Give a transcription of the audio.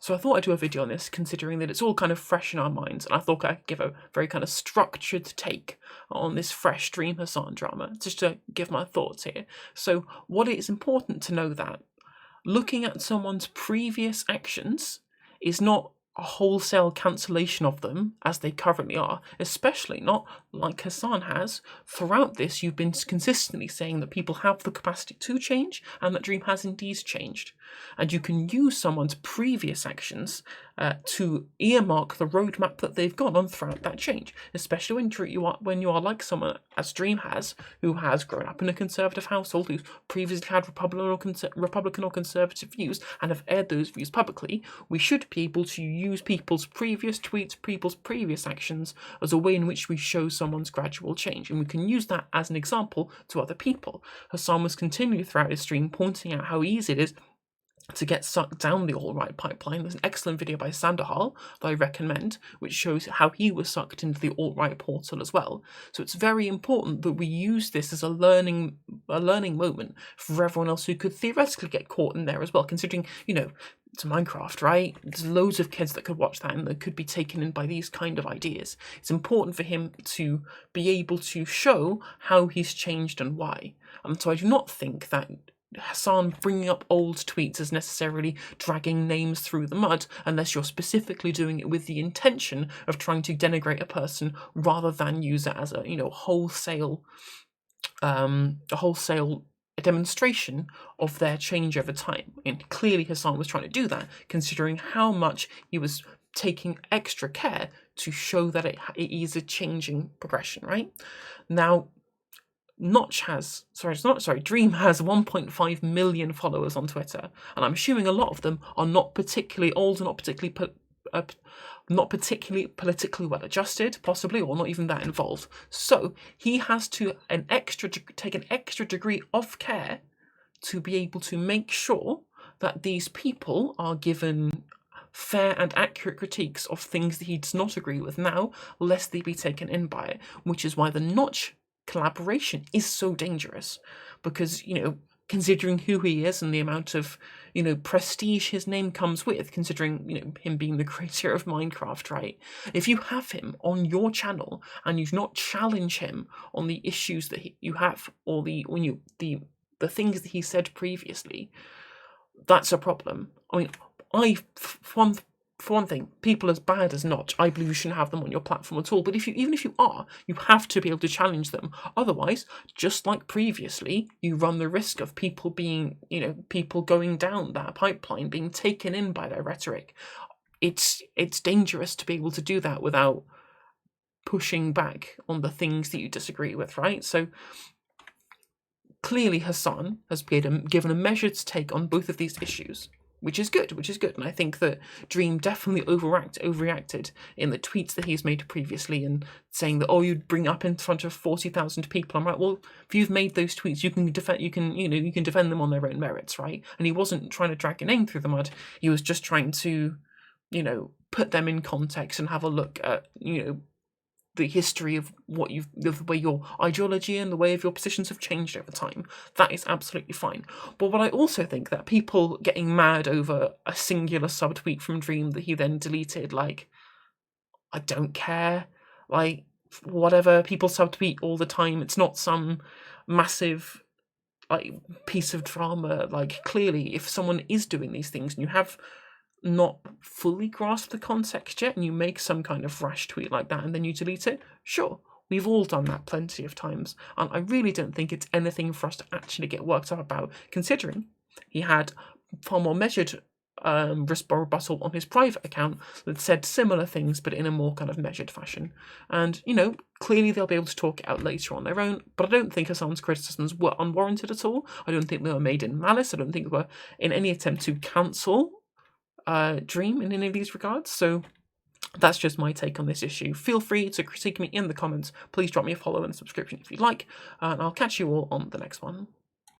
So I thought I'd do a video on this, considering that it's all kind of fresh in our minds, and I thought I could give a very kind of structured take on this fresh Dream Hasan drama, just to give my thoughts here. So what it is important to know that looking at someone's previous actions is not a wholesale cancellation of them as they currently are, especially not like Hasan has. Throughout this, you've been consistently saying that people have the capacity to change and that Dream has indeed changed. And you can use someone's previous actions to earmark the roadmap that they've gone on throughout that change, especially when you are like someone as Dream has, who has grown up in a conservative household, who's previously had Republican or conservative views and have aired those views publicly. We should be able to use people's previous tweets, people's previous actions as a way in which we show someone's gradual change, and we can use that as an example to other people. Hasan was continually throughout his stream pointing out how easy it is to get sucked down the alt-right pipeline. There's an excellent video by Sandoval that I recommend, which shows how he was sucked into the alt-right portal as well. So it's very important that we use this as a learning moment for everyone else who could theoretically get caught in there as well, considering, it's Minecraft, right? There's loads of kids that could watch that and that could be taken in by these kind of ideas. It's important for him to be able to show how he's changed and why. So I do not think that Hasan bringing up old tweets is necessarily dragging names through the mud, unless you're specifically doing it with the intention of trying to denigrate a person rather than use it as a wholesale demonstration of their change over time. And clearly Hasan was trying to do that, considering how much he was taking extra care to show that it is a changing progression, right? Now, Dream has 1.5 million followers on Twitter, and I'm assuming a lot of them are not particularly old and not particularly politically well adjusted, possibly, or not even that involved. So he has to take an extra degree of care to be able to make sure that these people are given fair and accurate critiques of things that he does not agree with now, lest they be taken in by it, which is why the Notch collaboration is so dangerous, because considering who he is and the amount of prestige his name comes with, considering him being the creator of Minecraft, right? If you have him on your channel and you do not challenge him on the issues that you have, or the things that he said previously, that's a problem. I mean, for one thing, people as bad as Notch, I believe you shouldn't have them on your platform at all. But even if you are, you have to be able to challenge them. Otherwise, just like previously, you run the risk of people going down that pipeline, being taken in by their rhetoric. It's dangerous to be able to do that without pushing back on the things that you disagree with, right? So clearly Hasan has given a measured take on both of these issues, which is good. And I think that Dream definitely overreacted in the tweets that he's made previously, and saying that, you'd bring up in front of 40,000 people. I'm like, well, if you've made those tweets, you can defend them on their own merits, right? And he wasn't trying to drag a name through the mud. He was just trying to, put them in context and have a look at, the history of the way your ideology and the way of your positions have changed over time. That is absolutely fine. But what I also think that people getting mad over a singular subtweet from Dream that he then deleted, I don't care. Whatever, people subtweet all the time. It's not some massive piece of drama. Clearly, if someone is doing these things and you have not fully grasp the context yet, and you make some kind of rash tweet like that and then you delete it, sure, we've all done that plenty of times, and I really don't think it's anything for us to actually get worked up about, considering he had far more measured rebuttal on his private account that said similar things but in a more kind of measured fashion. And clearly they'll be able to talk it out later on their own, but I don't think Hasan's criticisms were unwarranted at all. I don't think they were made in malice. I don't think they were in any attempt to cancel Dream in any of these regards. So that's just my take on this issue. Feel free to critique me in the comments. Please drop me a follow and a subscription if you'd like, and I'll catch you all on the next one.